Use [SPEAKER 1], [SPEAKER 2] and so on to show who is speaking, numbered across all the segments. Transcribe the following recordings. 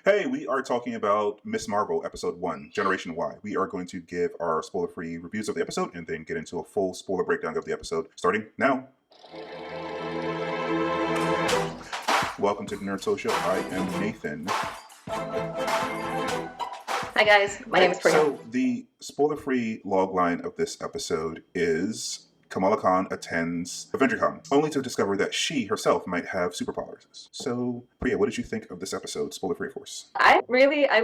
[SPEAKER 1] Hey, we are talking about Miss Marvel Episode 1, Generation Y. We are going to give our spoiler-free reviews of the episode and then get into a full spoiler breakdown of the episode, starting now. Welcome to the Nerd Social. I am Nathan.
[SPEAKER 2] Hi guys, my name is Priya.
[SPEAKER 1] So the spoiler-free logline of this episode is Kamala Khan attends AvengerCon, only to discover that she herself might have superpowers. So, Priya, what did you think of this episode, spoiler-free, of course?
[SPEAKER 2] I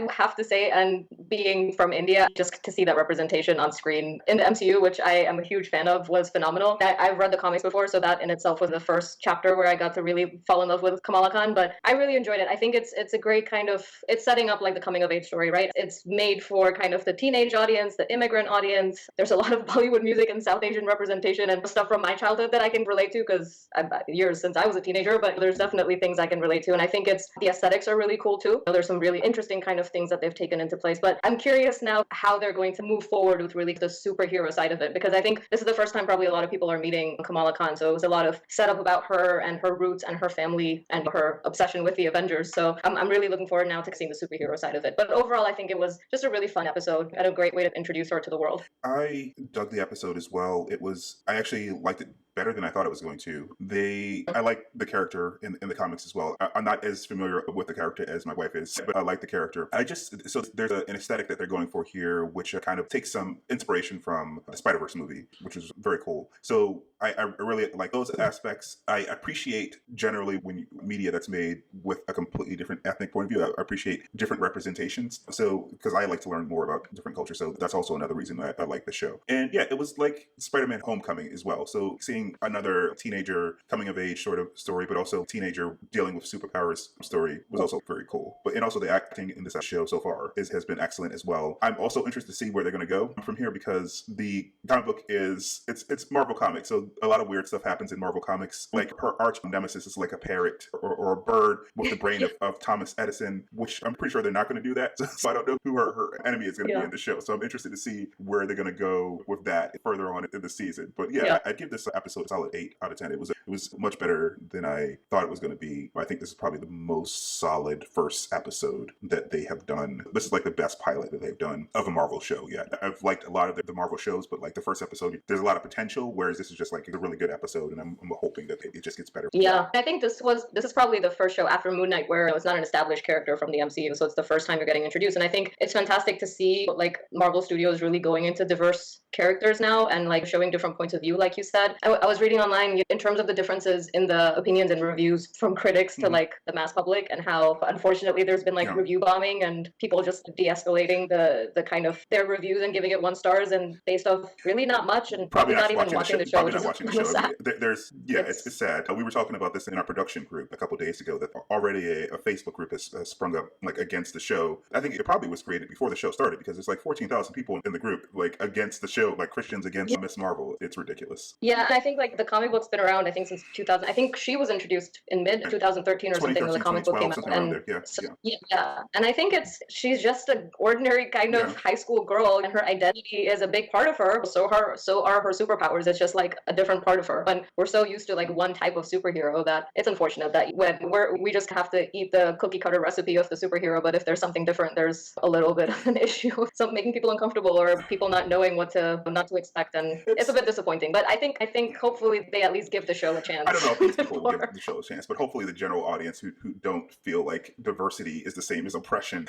[SPEAKER 2] have to say, and being from India, just to see that representation on screen in the MCU, which I am a huge fan of, was phenomenal. I've read the comics before, so that in itself was the first chapter where I got to really fall in love with Kamala Khan, but I really enjoyed it. I think it's a great kind of, it's setting up like the coming of age story, right? It's made for kind of the teenage audience, the immigrant audience. There's a lot of Bollywood music and South Asian representation and stuff from my childhood that I can relate to because years since I was a teenager, but there's definitely things I can relate to. And I think the aesthetics are really cool too. There's some really interesting kind of things that they've taken into place, but I'm curious now how they're going to move forward with really the superhero side of it, because I think this is the first time probably a lot of people are meeting Kamala Khan. So it was a lot of setup about her and her roots and her family and her obsession with the Avengers. So I'm really looking forward now to seeing the superhero side of it. But overall, I think it was just a really fun episode and a great way to introduce her to the world.
[SPEAKER 1] I dug the episode as well. I actually liked it better than I thought it was going to. I like the character in the comics as well. I'm not as familiar with the character as my wife is, but I like the character. So there's an aesthetic that they're going for here, which kind of takes some inspiration from the Spider-Verse movie, which is very cool. So I really like those aspects. I appreciate generally when media that's made with a completely different ethnic point of view. I appreciate different representations. So, because I like to learn more about different cultures. So that's also another reason I like the show. And yeah, it was like Spider-Man Homecoming as well. So seeing another teenager coming of age sort of story, but also teenager dealing with superpowers story was also very cool. And also the acting in this show so far has been excellent as well. I'm also interested to see where they're going to go from here because the comic book it's Marvel Comics. So a lot of weird stuff happens in Marvel Comics. Like her arch nemesis is like a parrot or a bird with the brain of Thomas Edison, which I'm pretty sure they're not going to do that. So I don't know who her enemy is going to be in the show. So I'm interested to see where they're going to go with that further on in the season. But yeah. I'd give this episode a solid 8 out of 10. It was much better than I thought it was going to be. I think this is probably the most solid first episode that they have done. This is like the best pilot that they've done of a Marvel show yet. I've liked a lot of the Marvel shows, but like the first episode, there's a lot of potential, whereas this is just like a really good episode, and I'm hoping that it just gets better.
[SPEAKER 2] Yeah, I think this is probably the first show after Moon Knight where it's not an established character from the MCU, so it's the first time you're getting introduced, and I think it's fantastic to see like Marvel Studios really going into diverse characters now and like showing different points of view, like you said. I was reading online in terms of the differences in the opinions and reviews from critics to like the mass public, and how unfortunately there's been like review bombing and people just de-escalating the kind of their reviews and giving it 1 stars and based off really not much and probably not even watching the show.
[SPEAKER 1] Probably not watching the show. It's sad. We were talking about this in our production group a couple days ago that already a Facebook group has sprung up like against the show. I think it probably was created before the show started because it's like 14,000 people in the group like against the show, like Christians against Miss Marvel. It's ridiculous.
[SPEAKER 2] Yeah, and I think like the comic book's been around I think since 2000. I think she was introduced in mid 2013 or something when the comic book came out. And and I think she's just an ordinary kind of high school girl, and her identity is a big part of her. So are her superpowers. It's just like a different part of her. And we're so used to like one type of superhero that it's unfortunate that when we just have to eat the cookie cutter recipe of the superhero. But if there's something different, there's a little bit of an issue. So making people uncomfortable or people not knowing what not to expect, and it's a bit disappointing. But I think hopefully they at least give the show a chance.
[SPEAKER 1] I don't know if these people will give the show a chance, but hopefully the general audience who don't feel like diversity is the same as oppression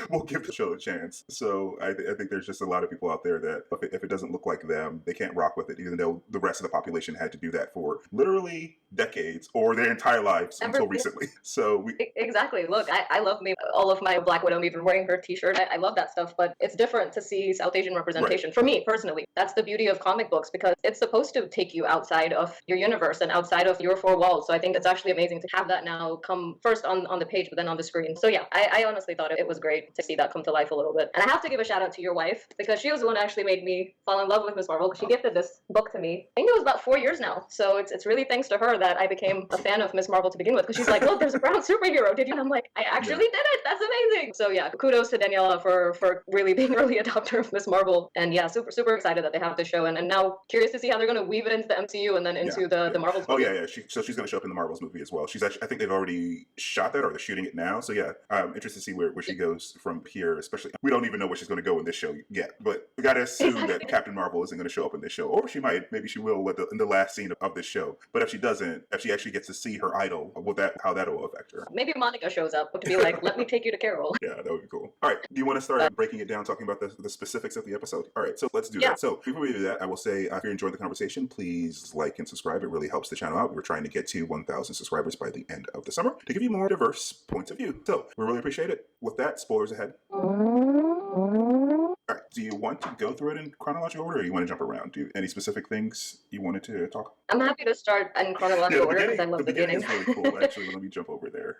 [SPEAKER 1] will give the show a chance. So I think there's just a lot of people out there that if it doesn't look like them, they can't rock with it, even though the rest of the population had to do that for literally decades or their entire lives until recently. So
[SPEAKER 2] exactly. Look, I love all of my Black Widow, even wearing her t-shirt. I love that stuff, but it's different to see South Asian representation. Right. For me personally, that's the beauty of comic books because it's supposed to take you outside of your universe and outside of your 4 walls. So I think it's actually amazing to have that now come first on the page, but then on the screen. So yeah, I honestly thought it was great. great to see that come to life a little bit. And I have to give a shout out to your wife, because she was the one who actually made me fall in love with Miss Marvel. She gifted this book to me. I think it was about 4 years now. So it's really thanks to her that I became a fan of Miss Marvel to begin with, because she's like, look, there's a brown superhero. Did you? And I'm like, I actually did it. That's amazing. So yeah, kudos to Daniela for really being an early adopter of Miss Marvel. And yeah, super excited that they have this show. And now curious to see how they're going to weave it into the MCU and then into the Marvels movie.
[SPEAKER 1] Oh yeah. So she's going to show up in the Marvels movie as well. She's actually, I think they've already shot that, or they're shooting it now. So yeah, I'm interested to see where she goes from here. Especially, we don't even know where she's going to go in this show yet. But we got to assume that Captain Marvel isn't going to show up in this show, or she might. Maybe she will in the last scene of this show. But if she doesn't, if she actually gets to see her idol, how that will affect her.
[SPEAKER 2] Maybe Monica shows up to be like, let me take you to Carol.
[SPEAKER 1] Yeah, that would be cool. All right, do you want to start breaking it down, talking about the specifics of the episode? All right, so let's do that. So before we do that, I will say, if you enjoyed the conversation, please like and subscribe. It really helps the channel out. We're trying to get to 1,000 subscribers by the end of the summer to give you more diverse points of view. So we really appreciate it. With that, spoilers ahead. All right, do you want to go through it in chronological order, or you want to jump around? Do you, any specific things you wanted to talk?
[SPEAKER 2] I'm happy to start in chronological order because I love the beginning.
[SPEAKER 1] Is really cool, actually. Let me jump over there.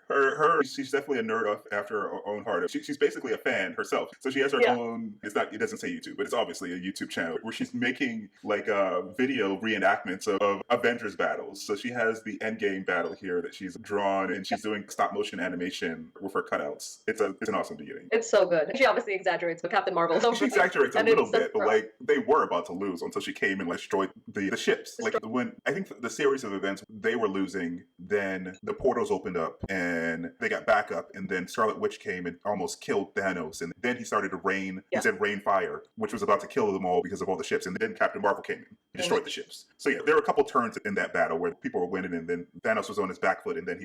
[SPEAKER 1] She's definitely a nerd after her own heart. She's basically a fan herself, so she has her own. It doesn't say YouTube, but it's obviously a YouTube channel where she's making like video reenactments of Avengers battles. So she has the Endgame battle here that she's drawn, and she's doing stop motion animation with her cutouts. It's an awesome beginning.
[SPEAKER 2] It's so good. She obviously exaggerates with Captain Marvel. So
[SPEAKER 1] she exaggerates a little bit, but like they were about to lose until she came and like destroyed the ships. Like when I think the series of events, they were losing, then the portals opened up and they got back up, and then Scarlet Witch came and almost killed Thanos, and then he started to rain. He said rain fire, which was about to kill them all because of all the ships, and then Captain Marvel came in and destroyed the ships. So yeah, there were a couple turns in that battle where people were winning, and then Thanos was on his back foot, and then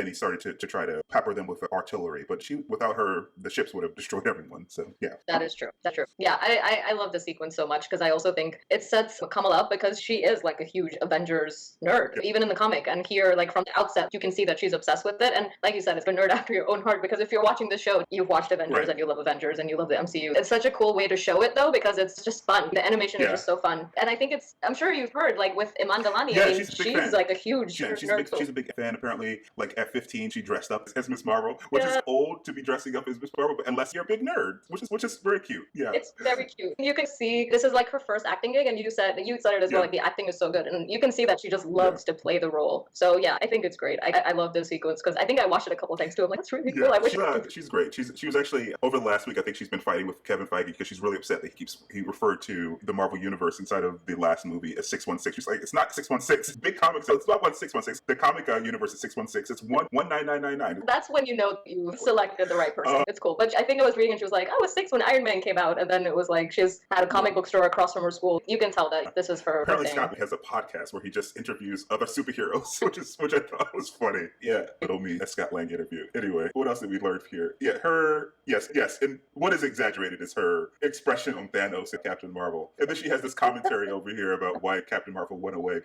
[SPEAKER 1] he started to try to pepper them with artillery. But without her, the ships would have destroyed everyone. So yeah,
[SPEAKER 2] that is true. That's true. Yeah, I love the sequence so much because I also think it sets Kamala up because she is like a huge Avengers nerd, even in the comic. And here, like from the outset, you can see that she's obsessed with it. And like you said, it's a nerd after your own heart, because if you're watching the show, you've watched Avengers and you love Avengers and you love the MCU. It's such a cool way to show it though, because it's just fun. The animation is just so fun. And I think I'm sure you've heard, like with Iman Vellani, I mean, she's like a huge nerd.
[SPEAKER 1] She's a big fan. Apparently, like at 15, she dressed up as Miss Marvel, which is old to be dressing up as Miss Marvel, but unless you're a big nerd, which is very cute. Yeah,
[SPEAKER 2] it's very cute. You can see this is like her first acting gig, and you said it as well. Like the acting is so good, and you can see that she just loves to play the role. So yeah, I think it's great. I love this sequence because I think I watched it a couple of times too. I'm like, it's really cool. I wish
[SPEAKER 1] she's great. She was actually over the last week. I think she's been fighting with Kevin Feige because she's really upset that he referred to the Marvel Universe inside of the last movie as 616. She's like, it's not 616. It's big comics, so it's not 1616. The comic universe is 616. It's 19999.
[SPEAKER 2] That's when you know you selected the right person. It's cool. But I think I was reading and she was like, oh, it's 6 when Iron Man came out, and then it was like she's had a comic book store across from her school. You can tell that this is her.
[SPEAKER 1] Apparently, Scott has a podcast where he just interviews other superheroes, which I thought was funny. Yeah, little me, a Scott Lang interview. Anyway, what else did we learn here? Yeah, yes, and what is exaggerated is her expression on Thanos and Captain Marvel, and then she has this commentary over here about why Captain Marvel went away.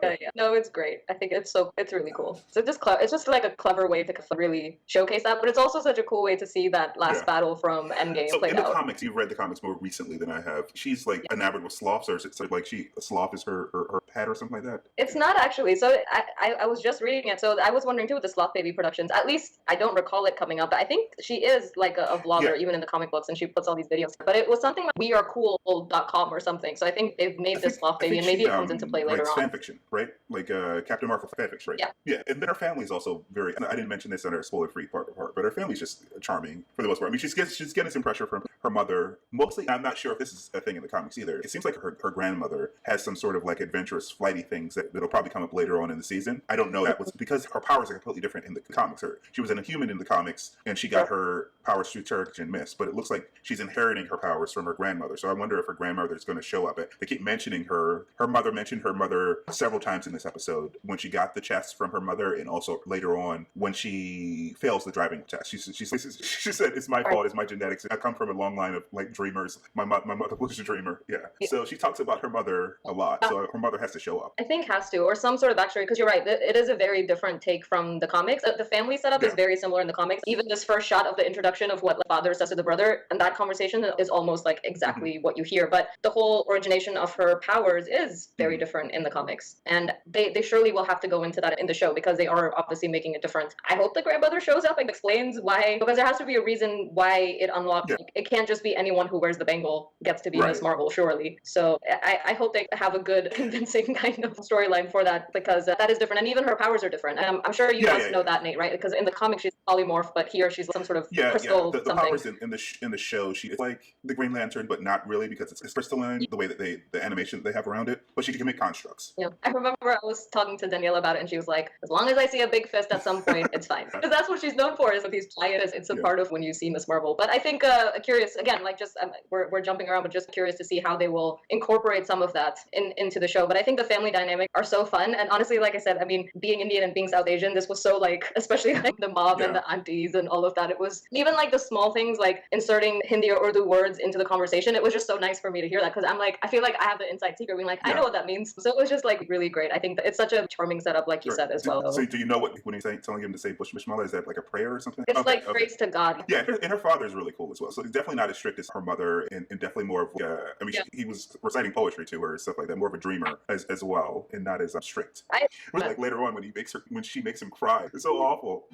[SPEAKER 2] Yeah. No, it's great. I think it's really cool. So it's just like a clever way to really showcase that, but it's also such a cool way to see that last battle from Endgame played out.
[SPEAKER 1] In the comics, you've read the comics more recently than I have. She's like enamored with sloths, or is it like sloth is her pet or something like that?
[SPEAKER 2] It's not actually. So I was just reading it, so I was wondering too with the Sloth Baby productions. At least I don't recall it coming up, but I think she is like a vlogger even in the comic books, and she puts all these videos. But it was something like wearecool.com or something. So I think they've made this Sloth Baby, and maybe it comes into play later on.
[SPEAKER 1] Fan fiction, right? Like Captain Marvel fanfiction, right? Yeah, and then her family is also very. I didn't mention this on her spoiler-free part of her, but her family's just charming for the most part. I mean, she's getting some pressure from her mother. Mostly, I'm not sure if this is a thing in the comics either. It seems like her grandmother has some sort of like adventurous, flighty things that'll probably come up later on in the season. I don't know. That was because her powers are completely different in the comics. She was an Inhuman in the comics, and she got her powers through Turkish and Mist, but it looks like she's inheriting her powers from her grandmother. So I wonder if her grandmother is going to show up. They keep mentioning her. Her mother mentioned her mother several times in this episode when she got the chest from her mother, and also later on when she fails the driving test. She said, "It's my fault. It's my genetics. I come from a long long line of like dreamers. My mother was a dreamer. Yeah. So she talks about her mother a lot. So her mother has to show up.
[SPEAKER 2] I think has to, or some sort of backstory, because you're right. It is a very different take from the comics. The family setup is very similar in the comics. Even this first shot of the introduction of what the father says to the brother, and that conversation is almost like exactly what you hear. But the whole origination of her powers is very different in the comics, and they surely will have to go into that in the show because they are obviously making a difference. I hope the grandmother shows up and explains why, because there has to be a reason why it unlocks. It can't just be anyone who wears the bangle gets to be Miss Marvel, surely. So I hope they have a good, convincing kind of storyline for that, because that is different, and even her powers are different. And I'm sure you must know that, Nate, right? Because in the comics she's polymorph, but here she's some sort of crystal.
[SPEAKER 1] The powers in the show, she is like the Green Lantern, but not really, because it's crystalline the way that the animation that they have around it. But she can make constructs.
[SPEAKER 2] Yeah, I remember I was talking to Danielle about it, and she was like, "As long as I see a big fist at some point, it's fine." Because that's what she's known for, is with these giants. It's a part of when you see Miss Marvel. But I think curious again, like just we're jumping around, but just curious to see how they will incorporate some of that into the show. But I think the family dynamic are so fun, and honestly, like I said, I mean, being Indian and being South Asian, this was so like, especially like the mom and the aunties and all of that. It was even like the small things, like inserting Hindi or Urdu words into the conversation. It was just so nice for me to hear that, because I'm like, I feel like I have the inside secret, being like, I know what that means. So it was just like really great. I think that it's such a charming setup, like you said as well.
[SPEAKER 1] So do you know what, when he's telling him to say Bush Mishmala, is that like a prayer or something?
[SPEAKER 2] It's like praise to God.
[SPEAKER 1] Yeah, and her father is really cool as well. So he's definitely not as strict as her mother, and definitely more of, I mean, he was reciting poetry to her and stuff like that, more of a dreamer as well, and not as strict. Like later on when she makes him cry, it's so awful.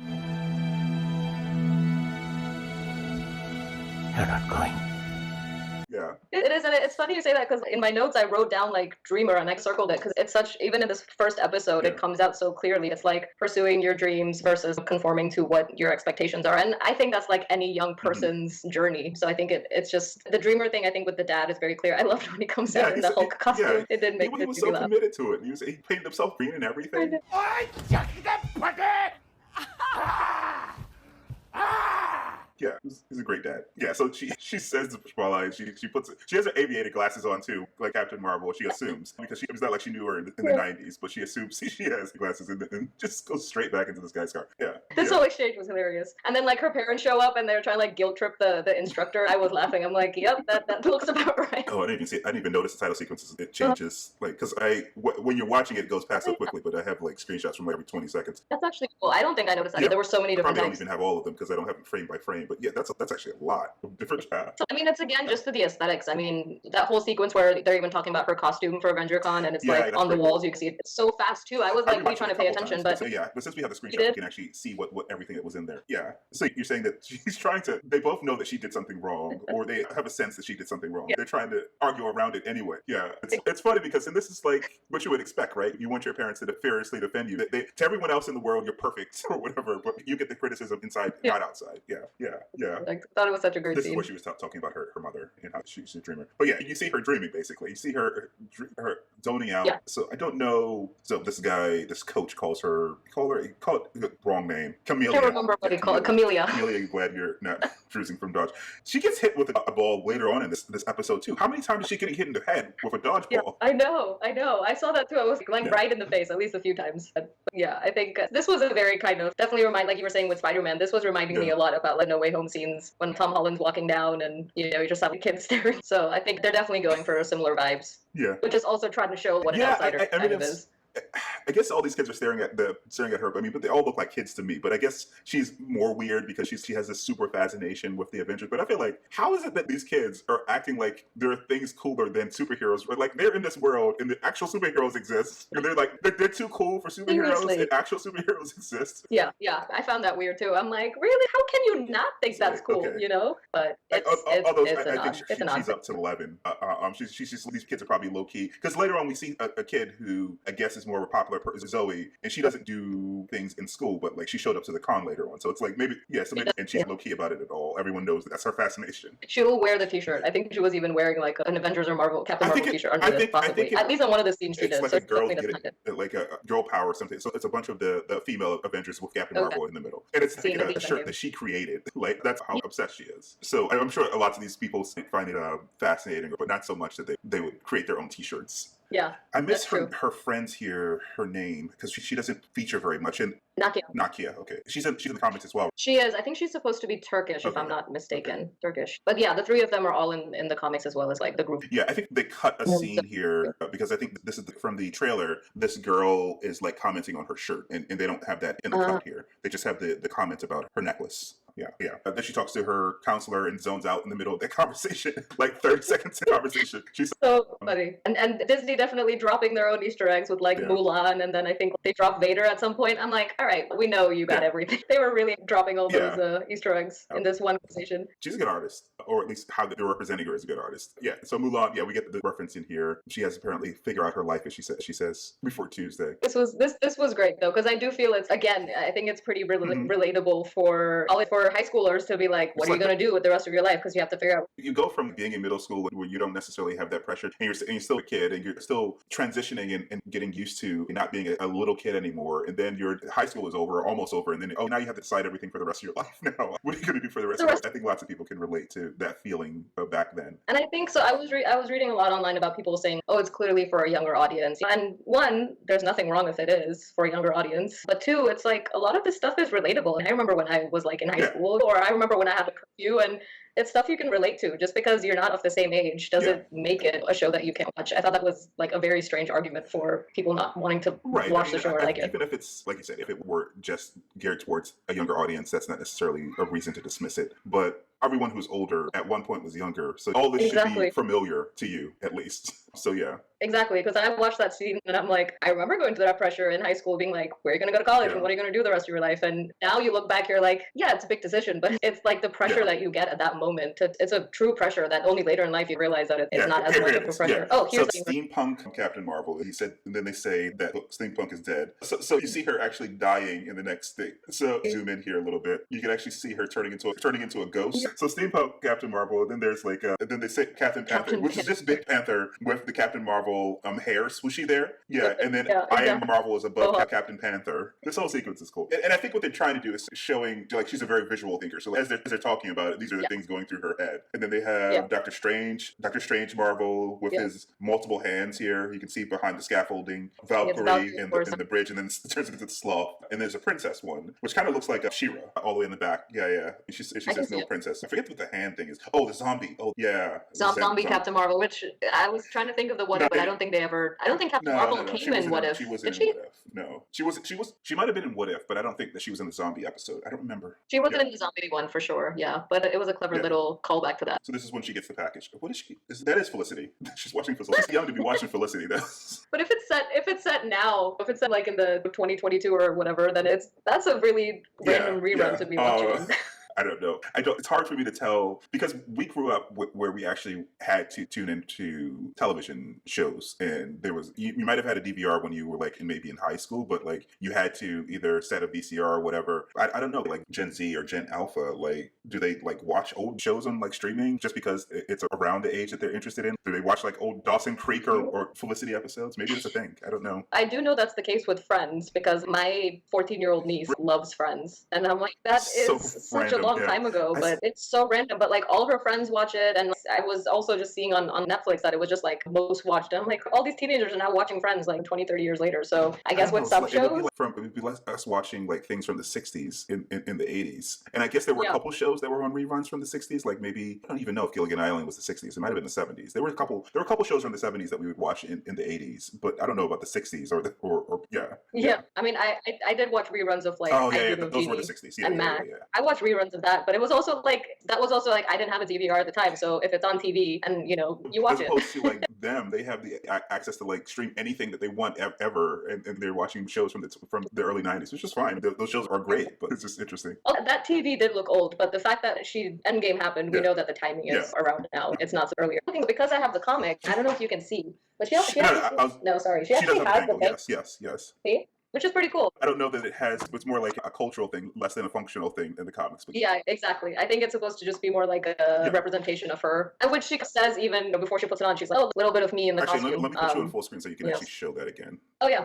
[SPEAKER 3] You're not going.
[SPEAKER 1] Yeah.
[SPEAKER 2] It is, and it's funny you say that, because in my notes I wrote down like dreamer, and I circled it because it's such, even in this first episode, it comes out so clearly. It's like pursuing your dreams versus conforming to what your expectations are, and I think that's like any young person's journey. So I think it's just the dreamer thing. I think with the dad is very clear. I loved when he comes out in the Hulk costume. It did make me
[SPEAKER 1] he was so committed to it. He painted himself green and everything. Yeah, he's a great dad. Yeah, so she says to Fallah, and she has her aviator glasses on too, like Captain Marvel. She assumes, because it's not like she knew her in the 90s, but she assumes she has the glasses and just goes straight back into this guy's car. Yeah,
[SPEAKER 2] this whole exchange was hilarious. And then like her parents show up and they're trying to like guilt trip the instructor. I was laughing. I'm like, yep, that looks about right.
[SPEAKER 1] Oh, I didn't even notice the title sequences. It changes like, because when you're watching it goes past so quickly, but I have like screenshots from like every 20 seconds.
[SPEAKER 2] That's actually cool. I don't think I noticed that. There were so many different
[SPEAKER 1] times. I don't even have all of them because I don't have them frame by frame. But yeah, that's actually a lot of different jobs.
[SPEAKER 2] So, I mean, it's again just to the aesthetics. I mean, that whole sequence where they're even talking about her costume for AvengerCon, and it's like on the walls, you can see it. It's so fast too. I was like really trying to pay attention, but
[SPEAKER 1] since we have the screenshot, we can actually see what everything that was in there. Yeah. So you're saying that she's trying to. They both know that she did something wrong, or they have a sense that she did something wrong. They're trying to argue around it anyway. Yeah. It's funny because, and this is like what you would expect, right? You want your parents to fiercely defend you. To everyone else in the world, you're perfect or whatever, but you get the criticism inside, not outside. Yeah.
[SPEAKER 2] I thought it was such a great
[SPEAKER 1] This
[SPEAKER 2] scene.
[SPEAKER 1] is where she was talking about her mother and how she's a dreamer. But yeah, you see her dreaming basically. You see her zoning out. Yeah. So I don't know. So this coach calls it the wrong name. Camellia.
[SPEAKER 2] I can't remember what he called it. Camellia.
[SPEAKER 1] Camellia, glad you're not choosing from dodge. She gets hit with a ball later on in this episode too. How many times is she getting hit in the head with a dodgeball?
[SPEAKER 2] Yeah, I know. I saw that too. I was like right in the face at least a few times. But yeah, I think this was a very kind of definitely like you were saying with Spider-Man. This was reminding me a lot about like No Way Home scenes when Tom Holland's walking down and you just have the kids staring. So I think they're definitely going for similar vibes.
[SPEAKER 1] Yeah.
[SPEAKER 2] Which is also trying to show what an outsider kind of is.
[SPEAKER 1] I guess all these kids are staring at her. But they all look like kids to me. But I guess she's more weird because she has this super fascination with the Avengers. But I feel like, how is it that these kids are acting like there are things cooler than superheroes? Like they're in this world and the actual superheroes exist, and they're like they're too cool for superheroes. Seriously. And actual superheroes exist.
[SPEAKER 2] Yeah, I found that weird too. I'm like, really? How can you not think that's cool? Okay. But
[SPEAKER 1] I think she's up to 11. She's these kids are probably low key because later on we see a kid who I guess is more of a popular person, Zoe, and she doesn't do things in school, but like she showed up to the con later on, so it's like maybe and she's low key about it at all. Everyone knows that's her fascination.
[SPEAKER 2] She'll wear the t-shirt. I think she was even wearing like an Avengers or Captain Marvel t-shirt under this, possibly. At least in one of the scenes she did.
[SPEAKER 1] It's like a girl like a girl power or something. So it's a bunch of the female Avengers with Captain Marvel in the middle, and it's like a shirt that she created. Like that's how obsessed she is. So I'm sure a lot of these people find it fascinating, but not so much that they would create their own t-shirts.
[SPEAKER 2] Yeah,
[SPEAKER 1] I miss
[SPEAKER 2] that's true.
[SPEAKER 1] her friends here, her name, because she doesn't feature very much. And
[SPEAKER 2] Nakia.
[SPEAKER 1] Nakia, okay. She's in the comics as well.
[SPEAKER 2] She is. I think she's supposed to be Turkish, if
[SPEAKER 1] Okay.
[SPEAKER 2] I'm not mistaken.
[SPEAKER 1] Okay.
[SPEAKER 2] Turkish. But yeah, the three of them are all in the comics as well as like the group.
[SPEAKER 1] Yeah, I think they cut a scene here because I think this is from the trailer. This girl is like commenting on her shirt, and they don't have that in the cut here. They just have the comments about her necklace. Yeah. Then she talks to her counselor and zones out in the middle of that conversation, like 30 seconds of conversation. She's
[SPEAKER 2] so funny. And Disney definitely dropping their own Easter eggs with like Mulan, and then I think they dropped Vader at some point. I'm like, all right, we know you got everything. They were really dropping all those Easter eggs in this one conversation.
[SPEAKER 1] She's a good artist, or at least how they're representing her as a good artist. Yeah, so Mulan, we get the reference in here. She has apparently figured out her life, as she says, before Tuesday.
[SPEAKER 2] This was great though, because I do feel it's, again, I think it's pretty relatable for high schoolers to be like, what are you going to do with the rest of your life? Because you have to figure out.
[SPEAKER 1] You go from being in middle school where you don't necessarily have that pressure, and you're still a kid, and you're still transitioning and getting used to not being a little kid anymore, and then your high school is over, almost over, and then now you have to decide everything for the rest of your life now. What are you going to do for the rest of your life? I think lots of people can relate to that feeling of back then.
[SPEAKER 2] And I think so. I was reading a lot online about people saying, oh, it's clearly for a younger audience. And one, there's nothing wrong if it is for a younger audience. But two, it's like a lot of this stuff is relatable. And I remember when I was like in high school, or I remember when I had a curfew, and it's stuff you can relate to. Just because you're not of the same age doesn't make it a show that you can't watch. I thought that was like a very strange argument for people not wanting to watch the show or like it.
[SPEAKER 1] Even if it's, like you said, if it were just geared towards a younger audience, that's not necessarily a reason to dismiss it. But everyone who's older at one point was younger. So all this should be familiar to you, at least. So yeah.
[SPEAKER 2] Exactly, because I watched that scene and I'm like, I remember going through that pressure in high school, being like, where are you going to go to college and what are you going to do the rest of your life? And now you look back, you're like, yeah, it's a big decision, but it's like the pressure that you get at that moment. It's a true pressure that only later in life you realize that it's not as much of a pressure. Oh, here's
[SPEAKER 1] so steampunk Captain Marvel. He said, and then they say that steampunk is dead. So you see her actually dying in the next thing. So zoom in here a little bit. You can actually see her turning into a ghost. Yeah. So steampunk Captain Marvel. And then there's like, then they say Captain Panther, which is just Big Panther with the Captain Marvel hair swooshy there. Yeah, and then Iron Marvel is above Captain Panther. This whole sequence is cool. And I think what they're trying to do is showing, like, she's a very visual thinker. So as they're talking about it, these are the things going through her head. And then they have Doctor Strange Marvel with his multiple hands here. You can see behind the scaffolding, Valkyrie in the bridge, and then it turns into the sloth. And there's a princess one, which kind of looks like a She-Ra all the way in the back. Yeah. She says no princess. I forget what the hand thing is. Oh, the zombie. Oh, yeah.
[SPEAKER 2] Zombie Captain Marvel, which I was trying to think of the what if, but I don't think Captain Marvel came in What If.
[SPEAKER 1] She wasn't in What If. No. She might have been in What If, but I don't think that she was in the zombie episode. I don't remember.
[SPEAKER 2] She wasn't in the zombie one for sure, yeah. But it was a clever little callback to that.
[SPEAKER 1] So this is when she gets the package. What is she? That is Felicity. She's watching Felicity. She's young to be watching Felicity, though.
[SPEAKER 2] But if it's set now, if it's set like in the 2022 or whatever, then that's a really random rerun to be watching.
[SPEAKER 1] I don't know. It's hard for me to tell because we grew up where we actually had to tune into television shows, and there was you might have had a DVR when you were like maybe in high school, but like you had to either set a VCR or whatever. I don't know, like Gen Z or Gen Alpha, like do they like watch old shows on like streaming just because it's around the age that they're interested in? Do they watch like old Dawson Creek or Felicity episodes? Maybe it's a thing. I don't know.
[SPEAKER 2] I do know that's the case with Friends because my 14-year-old niece loves Friends, and I'm like, that is such a long time ago, but it's so random. But like all of her friends watch it, and I was also just seeing on Netflix that it was just like most watched. And I'm like, all these teenagers are now watching Friends like 20, 30 years later. So I guess with some shows,
[SPEAKER 1] it would be like us watching like things from the 60s in the 80s. And I guess there were a couple shows that were on reruns from the 60s. Like maybe I don't even know if Gilligan Island was the 60s. It might have been the 70s. There were a couple shows from the 70s that we would watch in the 80s, but I don't know about the 60s or
[SPEAKER 2] yeah. I mean, I did watch reruns of like
[SPEAKER 1] those were the 60s.
[SPEAKER 2] And Mac. I watched reruns of that, but it was also like I didn't have a DVR at the time, so if it's on TV and you watch it.
[SPEAKER 1] As opposed to like them, they have the access to like stream anything that they want ever, and they're watching shows from the early 90s, which is fine. Those shows are great, but it's just interesting.
[SPEAKER 2] Well, that TV did look old, but the fact that Endgame happened, we know that the timing is around now. It's not so earlier. I think because I have the comic, I don't know if you can see, but she actually has the bank.
[SPEAKER 1] Yes.
[SPEAKER 2] See? Which is pretty cool.
[SPEAKER 1] I don't know that it's more like a cultural thing, less than a functional thing in the comics. But
[SPEAKER 2] yeah, exactly. I think it's supposed to just be more like a representation of her. And which she says even before she puts it on, she's like, oh, a little bit of me in the costume.
[SPEAKER 1] Let me put you in full screen so you can actually show that again.
[SPEAKER 2] Oh, yeah.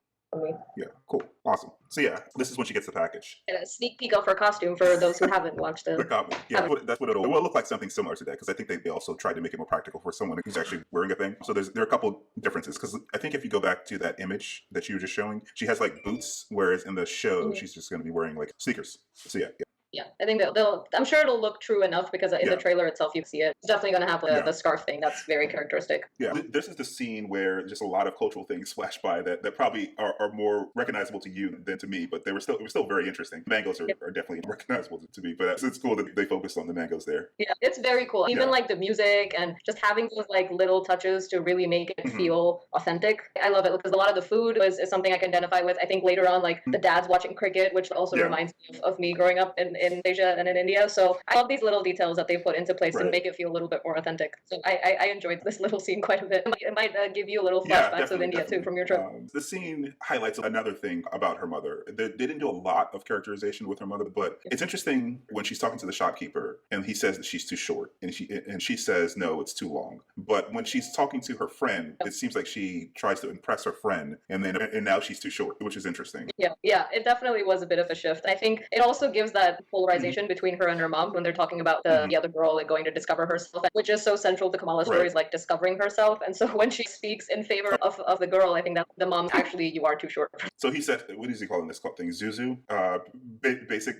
[SPEAKER 1] Yeah, cool. Awesome. So yeah, this is when she gets the package.
[SPEAKER 2] And a sneak peek of her costume for those who haven't watched
[SPEAKER 1] The
[SPEAKER 2] the.
[SPEAKER 1] comic. Yeah, that's what it'll look like, something similar to that, because I think they also tried to make it more practical for someone who's actually wearing a thing. So there are a couple differences, because I think if you go back to that image that you were just showing, she has like boots, whereas in the show she's just going to be wearing like sneakers. So yeah.
[SPEAKER 2] Yeah, I think they'll. I'm sure it'll look true enough because in the trailer itself you see it. It's definitely going to have the scarf thing. That's very characteristic.
[SPEAKER 1] Yeah, this is the scene where just a lot of cultural things flash by that probably are more recognizable to you than to me, but it was still very interesting. Mangoes are definitely recognizable to me, but it's cool that they focused on the mangoes there.
[SPEAKER 2] Yeah, it's very cool. Even like the music and just having those like little touches to really make it feel authentic. I love it because a lot of the food is something I can identify with. I think later on, like the dad's watching cricket, which also reminds me of me growing up in Asia and in India. So I love these little details that they put into place to make it feel a little bit more authentic. So I enjoyed this little scene quite a bit. It might give you a little flashbacks of India too from your trip.
[SPEAKER 1] The scene highlights another thing about her mother. They didn't do a lot of characterization with her mother, but it's interesting when she's talking to the shopkeeper and he says that she's too short, and she says no, it's too long. But when she's talking to her friend, it seems like she tries to impress her friend, and now she's too short, which is interesting.
[SPEAKER 2] Yeah, it definitely was a bit of a shift. I think it also gives that polarization between her and her mom when they're talking about the other girl like going to discover herself, which is so central to Kamala's stories, like discovering herself. And so when she speaks in favor of the girl, I think that the mom's actually, you are too short.
[SPEAKER 1] So he said, what is he calling this thing? Zuzu?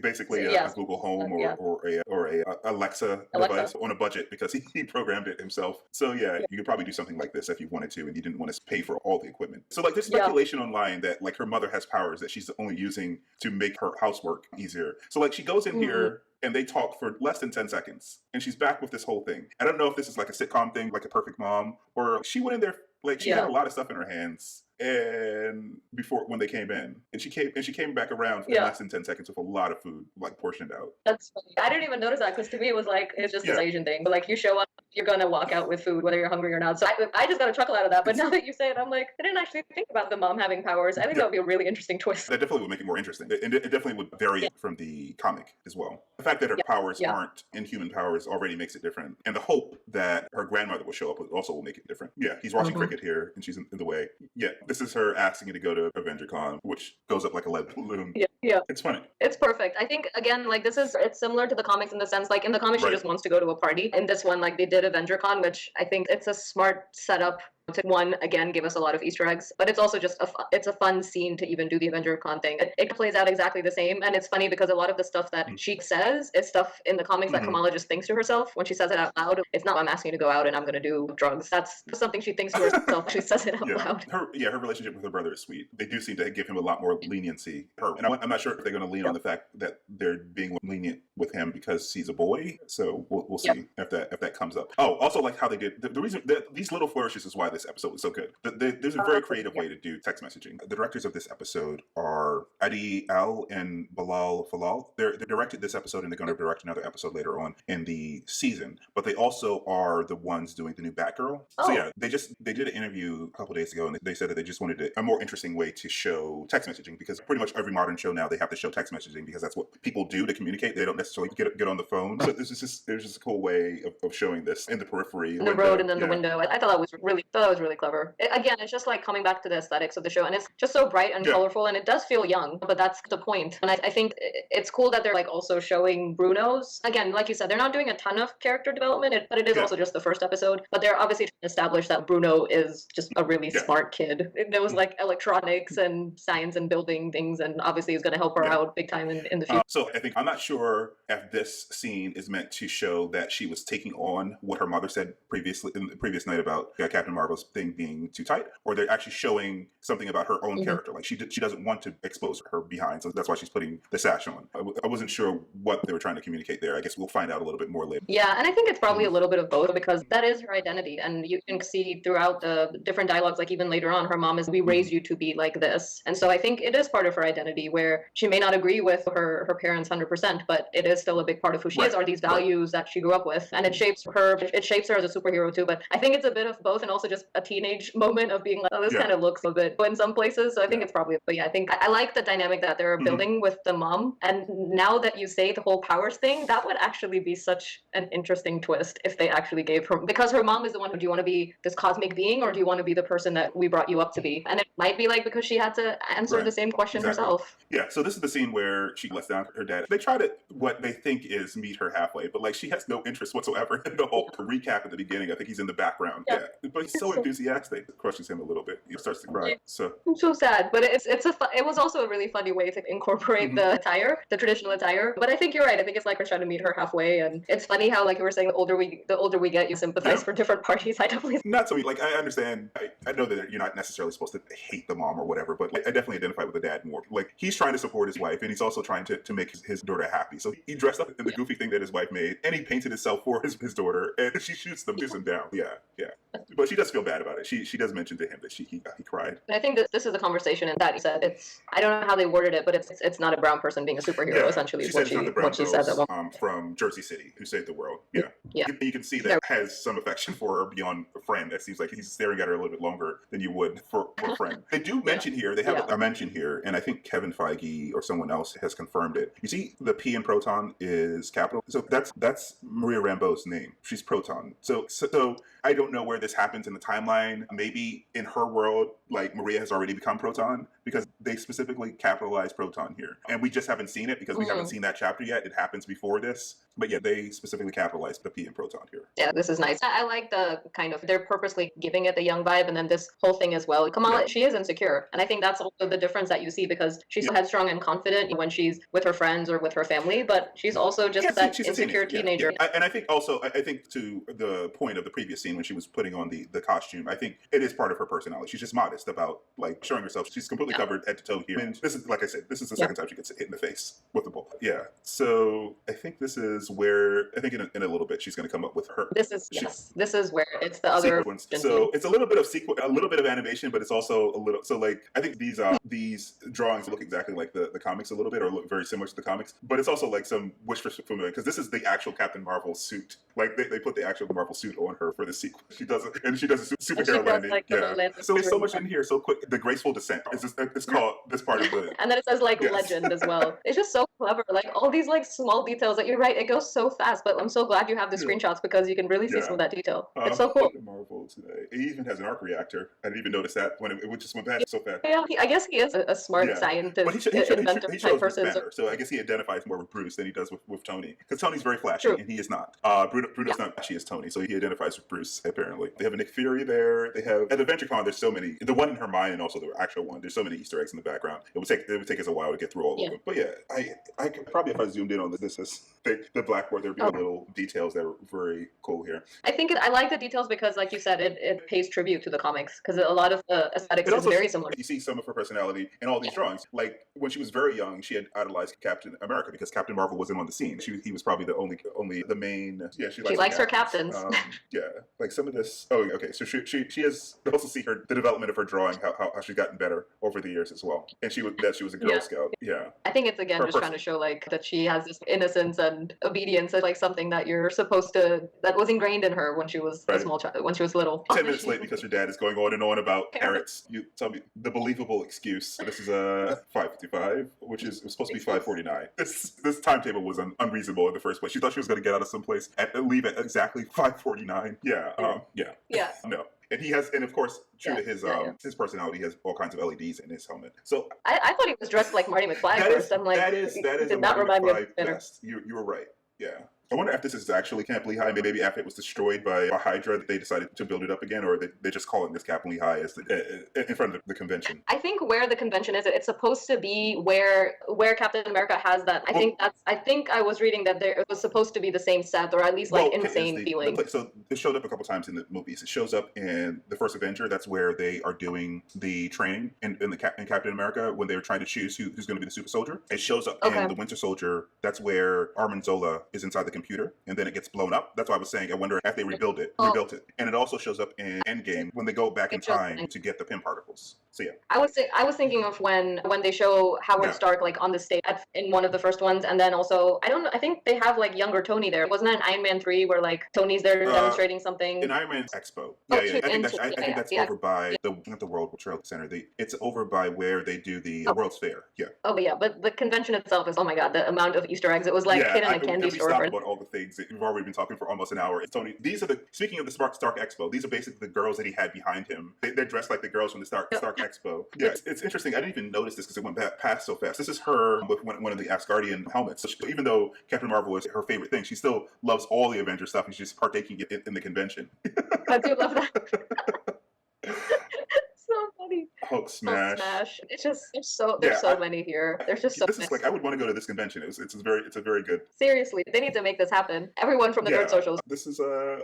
[SPEAKER 1] Basically a Google Home or a Alexa device on a budget, because he programmed it himself. So yeah, you could probably do something like this if you wanted to and you didn't want to pay for all the equipment. So like there's speculation online that like her mother has powers that she's only using to make her housework easier. So like she goes in here and they talk for less than 10 seconds and she's back with this whole thing. I don't know if this is like a sitcom thing, like A Perfect Mom, or she went in there like she had a lot of stuff in her hands and when they came in, and she came back around for less than 10 seconds with a lot of food like portioned out. That's
[SPEAKER 2] funny. I didn't even notice that because to me it was like it's just this Asian thing. But like you show up, you're gonna walk out with food whether you're hungry or not. So I just got a chuckle out of that. But now that you say it, I'm like, I didn't actually think about the mom having powers. I think that would be a really interesting twist.
[SPEAKER 1] That definitely would make it more interesting, and it definitely would vary from the comic as well. The fact that her powers aren't inhuman powers already makes it different, and the hope that her grandmother will show up also will make it different. Yeah, he's watching cricket here, and she's in the way. Yeah, this is her asking to go to AvengerCon, which goes up like a lead balloon.
[SPEAKER 2] Yeah.
[SPEAKER 1] It's funny.
[SPEAKER 2] It's perfect. I think, again, like it's similar to the comics in the sense, like in the comics, she just wants to go to a party. In this one, like they did AvengerCon, which I think it's a smart setup to, one, again, give us a lot of Easter eggs, but it's also just it's a fun scene to even do the AvengerCon thing. It plays out exactly the same, and it's funny because a lot of the stuff that she says is stuff in the comics that Kamala just thinks to herself. When she says it out loud, it's not, I'm asking you to go out and I'm going to do drugs. That's something she thinks to herself. She says it out loud.
[SPEAKER 1] Her relationship with her brother is sweet. They do seem to give him a lot more leniency. And I'm not sure if they're going to lean on the fact that they're being lenient with him because he's a boy. So we'll see if that comes up. Oh, also like how they did the reason that these little flourishes is why this episode was so good. There's a very creative way to do text messaging. The directors of this episode are Adil and Bilall. They directed this episode, and they're going to direct another episode later on in the season. But they also are the ones doing the new Batgirl. So yeah, they did an interview a couple days ago, and they said that they just wanted a more interesting way to show text messaging, because pretty much every modern show now they have to show text messaging because that's what people do to communicate. They don't necessarily get on the phone. So there's just a cool way of showing this in the periphery,
[SPEAKER 2] in the road, and then the window. I thought that was really clever. Again, it's just like coming back to the aesthetics of the show, and it's just so bright and colorful, and it does feel young, but that's the point. And I think it's cool that they're like also showing Bruno's, again, like you said, they're not doing a ton of character development, but it is also just the first episode, but they're obviously trying to establish that Bruno is just a really smart kid. It knows like electronics and science and building things, and obviously is going to help her out big time in the future.
[SPEAKER 1] So I think, I'm not sure if this scene is meant to show that she was taking on what her mother said previously in the previous night about Captain Marvel's thing being too tight, or they're actually showing something about her own character. Like she doesn't want to expose her behind, so that's why she's putting the sash on. I wasn't sure what they were trying to communicate there. I guess we'll find out a little bit more later.
[SPEAKER 2] Yeah, and I think it's probably a little bit of both, because that is her identity, and you can see throughout the different dialogues, like even later on, her mom is, we raised you to be like this. And so I think it is part of her identity, where she may not agree with her parents 100%, but it is still a big part of who she is, are these values that she grew up with, and it shapes her as a superhero too. But I think it's a bit of both, and also just just a teenage moment of being like, oh, this
[SPEAKER 1] Yeah.
[SPEAKER 2] kind of looks a bit in some places. So I think it's probably, but yeah, I think I like the dynamic that they're building with the mom. And now that you say the whole powers thing, that would actually be such an interesting twist if they actually gave her, because her mom is the one who, do you want to be this cosmic being or do you want to be the person that we brought you up to be? And it might be like because she had to answer the same question herself.
[SPEAKER 1] Yeah, so this is the scene where she lets down her dad. They try to, what they think is meet her halfway, but like she has no interest whatsoever in the whole recap at the beginning. I think he's in the background. Yeah. But he's so enthusiastic. It crushes him a little bit. He starts to cry. So
[SPEAKER 2] sad, but it was also a really funny way to incorporate the attire, the traditional attire. But I think you're right. I think it's like we're trying to meet her halfway, and it's funny how, like you were saying, the older we get, you sympathize for different parties. I definitely
[SPEAKER 1] not so like I understand. I know that you're not necessarily supposed to hate the mom or whatever, but like, I definitely identify with the dad more. Like he's trying to support his wife, and he's also trying to make his daughter happy. So he dressed up in the goofy thing that his wife made, and he painted himself for his daughter, and she shoots him down. Yeah. But she does feel bad about it. She does mention to him that he cried.
[SPEAKER 2] And I think this is a conversation that he said. I don't know how they worded it, but it's not a brown person being a superhero. Essentially,
[SPEAKER 1] she said it's not the brown
[SPEAKER 2] she
[SPEAKER 1] girls,
[SPEAKER 2] said
[SPEAKER 1] from Jersey City who saved the world. Yeah. You can see that has some affection for her beyond a friend. It seems like he's staring at her a little bit longer than you would for a friend. They do mention here. They have a mention here, and I think Kevin Feige or someone else has confirmed it. You see, the P in Proton is capital, so that's Maria Rambeau's name. She's Proton. So I don't know where this happens in the timeline. Maybe in her world, like Maria has already become Proton because they specifically capitalize Proton here. And we just haven't seen it because we haven't seen that chapter yet. It happens before this. But yeah, they specifically capitalize the P in Proton here. Yeah,
[SPEAKER 2] this is nice. I like the kind of, they're purposely giving it the young vibe, and then this whole thing as well. Kamala, she is insecure. And I think that's also the difference that you see, because she's so headstrong and confident when she's with her friends or with her family, but she's also just that insecure teenager.
[SPEAKER 1] And I think also, I think to the point of the previous scene when she was putting on the costume, I think it is part of her personality. She's just modest about like showing herself. She's completely covered head to toe here. And this is, like I said, this is the second time she gets hit in the face with the ball. Yeah. So I think this is where, I think in a little bit, she's going to come up with her.
[SPEAKER 2] This is where it's the other
[SPEAKER 1] sequence. So it's a little bit of animation, but it's also a little, so like, I think these drawings look exactly like the comics a little bit, or look very similar to the comics, but it's also like some wish for fulfillment, because this is the actual Captain Marvel suit. Like they put the actual Marvel suit on her for the sequence. She does it, and she does a superhero landing. Like, so there's so much in here, so quick. The graceful descent it's called this part of the.
[SPEAKER 2] And then it says like legend as well. It's just so clever. Like all these like small details that you're right. It goes so fast, but I'm so glad you have the screenshots because you can really see some of that detail. It's so cool.
[SPEAKER 1] Marvel today. It even has an arc reactor. I didn't even notice that when it just went past so fast.
[SPEAKER 2] Yeah, I guess he is a smart scientist, inventor type person.
[SPEAKER 1] So I guess he identifies more with Bruce than he does with Tony, because Tony's very flashy and he is not. Bruno's not flashy as Tony, so he identifies with Bruce apparently. They have a Nick Fury there. They have at AvengerCon. There's so many. The one in her mind and also the actual one. There's so many Easter eggs in the background. It would take us a while to get through all of them. But yeah, I could probably, if I zoomed in on this is the blackboard. There'd be little details that are very cool here.
[SPEAKER 2] I like the details because, like you said, it pays tribute to the comics, because a lot of the aesthetics is very similar.
[SPEAKER 1] You see some of her personality in all these drawings. Like when she was very young, she had idolized Captain America because Captain Marvel wasn't on the scene. He was probably the only the main. Yeah, she likes her captains. Like some of this. Oh, okay. So she has. You also see the development of her drawing, how she's gotten better over the years as well. And she was a Girl Scout. Yeah.
[SPEAKER 2] I think it's again just trying to show like that she has this innocence and obedience as like something that you're supposed to, that was ingrained in her when she was a small child, when she was little.
[SPEAKER 1] 10 minutes late because her dad is going on and on about parents. You tell me the believable excuse. This is a 5:55, which is supposed to be 5:49. This timetable was unreasonable in the first place. She thought she was going to get out of someplace and leave at exactly 5:49. Yeah. No. And he has, and of course, true to his personality, he has all kinds of LEDs in his helmet. So
[SPEAKER 2] I thought he was dressed like Marty McFly first. I'm like,
[SPEAKER 1] that is did not remind me of best. You were right. Yeah. I wonder if this is actually Camp Lehigh. Maybe after it was destroyed by a Hydra, they decided to build it up again, or they're just calling this Camp Lehigh as in front of the convention.
[SPEAKER 2] I think where the convention is, it's supposed to be where Captain America has that. I think I was reading that it was supposed to be the same set, or at least like insane feeling.
[SPEAKER 1] So it showed up a couple times in the movies. It shows up in the first Avenger. That's where they are doing the training in Captain America when they're trying to choose who's going to be the super soldier. It shows up in the Winter Soldier. That's where Armin Zola is inside the computer, and then it gets blown up. That's why I was saying I wonder if they rebuilt it. And it also shows up in Endgame when they go back in time to get the Pym particles. So yeah.
[SPEAKER 2] I was thinking of when they show Howard
[SPEAKER 1] Yeah.
[SPEAKER 2] Stark like on the stage in one of the first ones, and then also I don't know, I think they have like younger Tony there. Wasn't that in Iron Man 3 where like Tony's there demonstrating something?
[SPEAKER 1] In Iron Man Expo.
[SPEAKER 2] Oh,
[SPEAKER 1] Yeah, yeah. I think
[SPEAKER 2] yeah,
[SPEAKER 1] that's
[SPEAKER 2] yeah.
[SPEAKER 1] over by not the World Trade Center. It's over by where they do the World's Fair. Yeah.
[SPEAKER 2] Oh, but yeah, but the convention itself is, oh my god, the amount of Easter eggs. It was like hidden in a candy
[SPEAKER 1] we
[SPEAKER 2] store.
[SPEAKER 1] stopped about all the things that we've already been talking for almost an hour. Tony, these are speaking of the Stark Expo, these are basically the girls that he had behind him. They're dressed like the girls from the Stark Expo. Yeah, it's interesting. I didn't even notice this because it went past so fast. This is her with one of the Asgardian helmets. So even though Captain Marvel is her favorite thing, she still loves all the Avengers stuff, and she's just partaking in the convention.
[SPEAKER 2] I do love that. So funny.
[SPEAKER 1] Hulk smash.
[SPEAKER 2] It's just there's so many here. There's just so
[SPEAKER 1] this
[SPEAKER 2] many.
[SPEAKER 1] is like I would want to go to this convention. It's a very good.
[SPEAKER 2] Seriously, they need to make this happen. Everyone from the nerd socials.
[SPEAKER 1] This is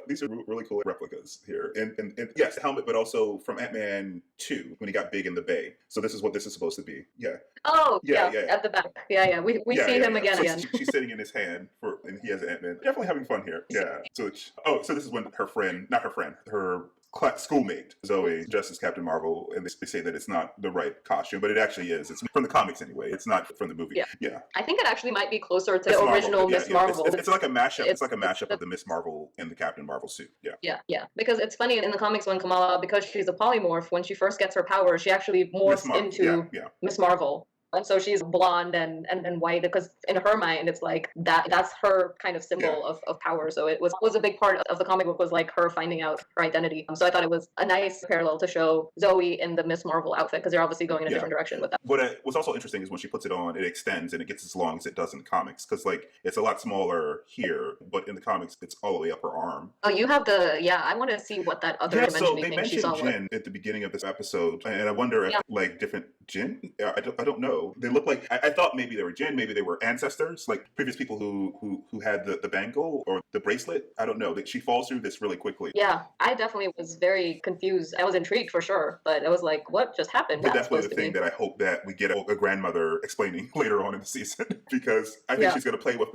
[SPEAKER 1] these are really cool replicas here, and yes, helmet, but also from Ant-Man 2 when he got big in the Bay. So this is what this is supposed to be. Yeah.
[SPEAKER 2] Oh yeah, at the back. Yeah. We see him again.
[SPEAKER 1] So she's sitting in his hand and he has Ant-Man. Definitely having fun here. Yeah. So this is when her schoolmate Zoe dressed as Captain Marvel, and they say that it's not the right costume, but it actually is. It's from the comics anyway. It's not from the movie. Yeah.
[SPEAKER 2] I think it actually might be closer to the original Miss Marvel.
[SPEAKER 1] It's like a mashup. It's like a mashup of the Miss Marvel and the Captain Marvel suit.
[SPEAKER 2] Yeah. Because it's funny in the comics when Kamala, because she's a polymorph, when she first gets her powers, she actually morphs into Miss Marvel. And so she's blonde and white, because in her mind it's like that's her kind of symbol of power. So it was a big part of the comic book, was like her finding out her identity. So I thought it was a nice parallel to show Zoe in the Miss Marvel outfit, because they're obviously going in a different direction with that.
[SPEAKER 1] What's also interesting is when she puts it on, it extends and it gets as long as it does in comics, because like it's a lot smaller here, but in the comics it's all the way up her arm.
[SPEAKER 2] Oh, you have I want to see what that other dimension thing she saw.
[SPEAKER 1] So they mentioned Jinn at the beginning of this episode, and I wonder if like different Jinn. I don't know. They look like I thought maybe they were Jinn, maybe they were ancestors, like previous people who had the bangle or the bracelet. I don't know. She falls through this really quickly.
[SPEAKER 2] Yeah, I definitely was very confused. I was intrigued for sure, but I was like, what just happened?
[SPEAKER 1] But that's definitely the thing that I hope that we get a grandmother explaining later on in the season, because I think she's going to play with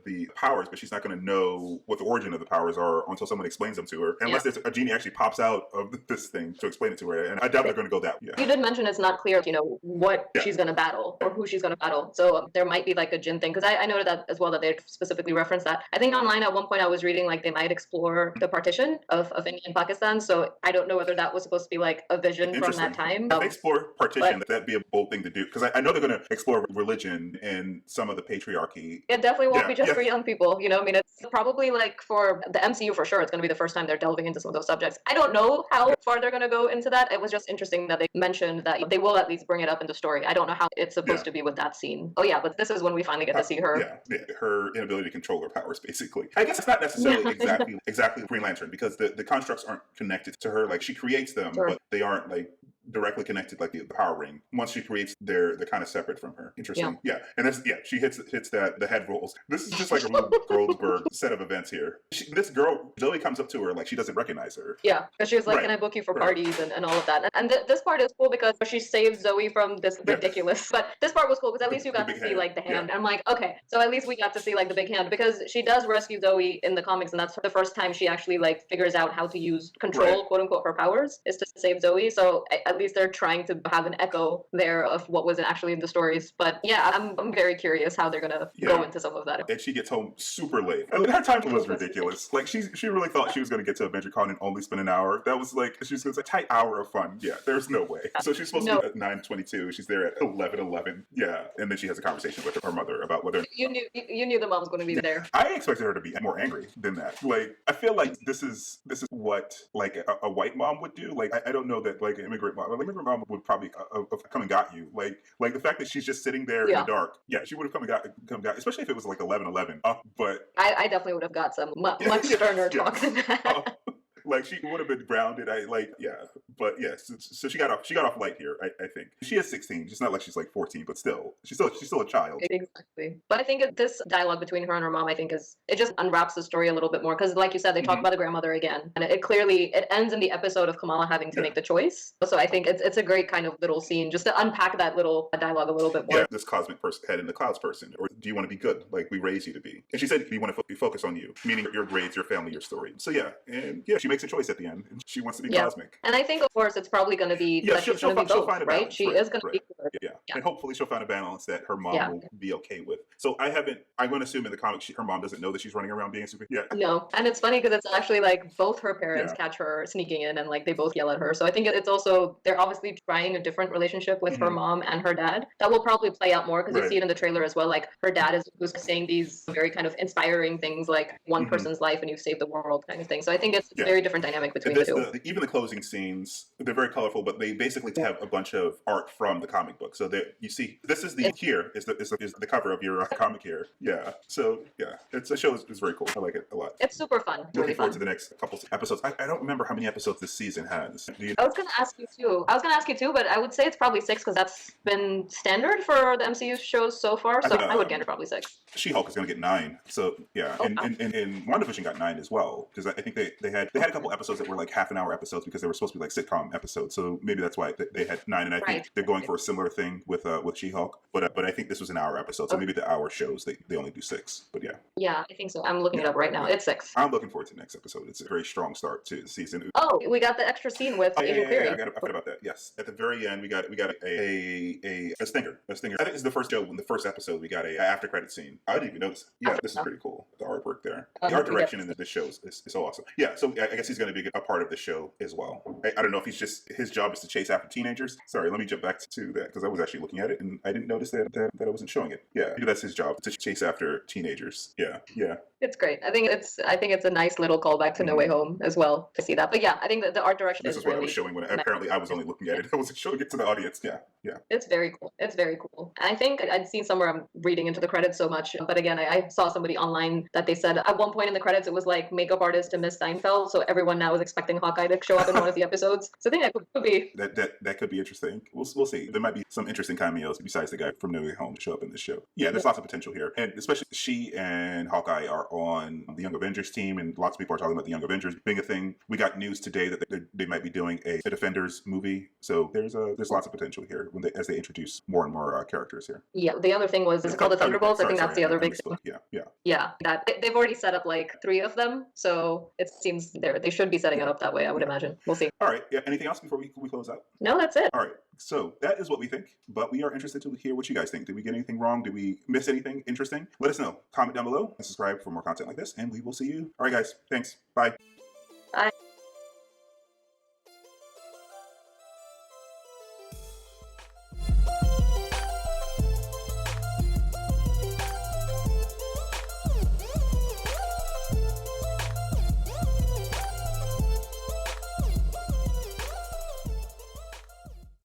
[SPEAKER 1] the powers, but she's not going to know what the origin of the powers are until someone explains them to her, unless there's a genie actually pops out of this thing to explain it to her. And I doubt they're going to go that way.
[SPEAKER 2] You did mention it's not clear, what she's going to battle or who she's going to battle. So there might be like a Jinn thing, because I noted that as well, that they specifically referenced that. I think online at one point I was reading like they might explore the partition of India and Pakistan. So I don't know whether that was supposed to be like a vision from that time.
[SPEAKER 1] If they explore partition, that'd be a bold thing to do, because I know they're going to explore religion and some of the patriarchy.
[SPEAKER 2] It definitely won't be just for young people. It's probably like for the MCU for sure. It's going to be the first time they're delving into some of those subjects. I don't know how far they're going to go into that. It was just interesting that they mentioned that they will at least bring it up in the story. I don't know how it's supposed to be with that scene. Oh yeah, but this is when we finally get to see her.
[SPEAKER 1] Her inability to control her powers, basically. I guess it's not necessarily exactly Green Lantern, because the constructs aren't connected to her. Like she creates them, but they aren't like directly connected like the power ring. Once she creates, they're kind of separate from her. Interesting. And she hits that the head rolls. This is just like a Rube Goldberg set of events here. This girl Zoe comes up to her like she doesn't recognize her.
[SPEAKER 2] Yeah, because she was like, "Can I book you for parties and all of that?" And this part is cool because she saves Zoe from this ridiculous. But this part was cool because at least you got to see like the hand. I'm like, okay, so at least we got to see like the big hand, because she does rescue Zoe in the comics, and that's the first time she actually like figures out how to use control, quote unquote, her powers, is to save Zoe. So at least they're trying to have an echo there of what was actually in the stories. But yeah, I'm very curious how they're gonna go into some of that.
[SPEAKER 1] And she gets home super late. I mean, her time was ridiculous. Like she really thought she was gonna get to AvengerCon and only spend an hour. That was like, she was gonna say a tight hour of fun. Yeah, there's no way. So she's supposed to be at 9:22. She's there at 11:11. Yeah, and then she has a conversation with her mother about whether
[SPEAKER 2] you knew the mom's gonna be there.
[SPEAKER 1] I expected her to be more angry than that. Like I feel like this is what like a white mom would do. Like I don't know that like an immigrant mom would probably have come and got you. Like the fact that she's just sitting there in the dark. Yeah, she would have come and got, especially if it was like 11:11. But
[SPEAKER 2] I definitely would have got some much sterner talk than that.
[SPEAKER 1] Like she would have been grounded. So she got off light here. I think she is 16. It's not like she's like 14, but she's still a child.
[SPEAKER 2] Exactly. But I think this dialogue between her and her mom, I think it just unwraps the story a little bit more, because like you said, they talk about the grandmother again, and it ends in the episode of Kamala having to make the choice. So I think it's a great kind of little scene just to unpack that little dialogue a little bit more.
[SPEAKER 1] Yeah, this cosmic person head in the clouds person, or do you want to be good like we raised you to be? And she said, we want to focus on you, meaning your grades, your family, your story. So yeah, and yeah, she makes a choice at the end. And she wants to be cosmic.
[SPEAKER 2] And I think, of course, it's probably going to be
[SPEAKER 1] yeah,
[SPEAKER 2] that she's going to be both,
[SPEAKER 1] find a
[SPEAKER 2] right?
[SPEAKER 1] balance,
[SPEAKER 2] She is going to be good.
[SPEAKER 1] Yeah. And hopefully she'll find a balance that her mom will be okay with. So I'm going to assume in the comics, her mom doesn't know that she's running around being super. Yeah.
[SPEAKER 2] No, and it's funny because it's actually like both her parents catch her sneaking in, and like they both yell at her. So I think it's also, they're obviously trying a different relationship with her mom and her dad. That will probably play out more because you see it in the trailer as well. Like her dad is who's saying these very kind of inspiring things like one person's life and you save the world kind of thing. So I think it's a very different dynamic between the two.
[SPEAKER 1] Even the closing scenes, they're very colorful, but they basically have a bunch of art from the comic book. So that you see, this is the cover of your comic here. Yeah. So yeah, it's a show is very cool. I like it a lot.
[SPEAKER 2] It's super fun.
[SPEAKER 1] Looking forward to the next couple episodes. I don't remember how many episodes this season has.
[SPEAKER 2] I was going to ask you too, but I would say it's probably 6 because that's been standard for the MCU shows so far. So I would gander probably 6.
[SPEAKER 1] She-Hulk is going to get 9. So yeah, and WandaVision got 9 as well because I think they had a couple episodes that were like half-an-hour episodes because they were supposed to be like sitcom episodes. So maybe that's why they had 9. And I think they're going for a similar thing with She-Hulk. But I think this was an hour episode, so maybe the hour shows they only do 6. But yeah.
[SPEAKER 2] Yeah, I think so. I'm looking it up right now. It's 6.
[SPEAKER 1] I'm looking forward to the next episode. It's a very strong start to the season.
[SPEAKER 2] Oh, we got the extra scene with Agent Theory.
[SPEAKER 1] I forgot about that. Yes, at the very end we got a stinger. I think it's the first show. In the first episode, we got a after credit scene. I didn't even notice. Yeah, this is pretty cool. The artwork there, the art direction in this show is so awesome. Yeah, so I guess he's going to be a part of the show as well. I don't know if his job is to chase after teenagers. Sorry, let me jump back to that because I was actually looking at it and I didn't notice that I wasn't showing it. Yeah, maybe that's his job to chase after teenagers. Yeah.
[SPEAKER 2] It's great. I think it's a nice little callback to No Way Home as well to see that. But yeah, I think that the art direction
[SPEAKER 1] is what really I was showing when apparently I was only looking at it. I wasn't showing it to the audience. Yeah.
[SPEAKER 2] It's very cool. It's very cool. And I think I'd seen somewhere, I'm reading into the credits so much, but again, I saw somebody online that they said at one point in the credits it was like makeup artist to Miss Seinfeld, so everyone now is expecting Hawkeye to show up in one of the episodes. So I think that could be
[SPEAKER 1] that could be interesting. We'll see. There might be some interesting cameos besides the guy from No Way Home to show up in this show. Yeah, there's lots of potential here, and especially she and Hawkeye are on the Young Avengers team, and lots of people are talking about the Young Avengers being a thing. We got news today that they might be doing a Defenders movie, so there's lots of potential here as they introduce more and more characters here.
[SPEAKER 2] Yeah, the other thing was, is it called the Thunderbolts? I think that's the other big thing.
[SPEAKER 1] Yeah.
[SPEAKER 2] That they've already set up like 3 of them, so it seems they should be setting it up that way. I would imagine. We'll see.
[SPEAKER 1] All right. Yeah. Anything else before we close out?
[SPEAKER 2] No, that's it.
[SPEAKER 1] All right. So that is what we think, but we are interested to hear what you guys think. Did we get anything wrong? Did we miss anything interesting? Let us know. Comment down below and subscribe for more content like this, and we will see you. All right, guys. Thanks. Bye.
[SPEAKER 2] Bye.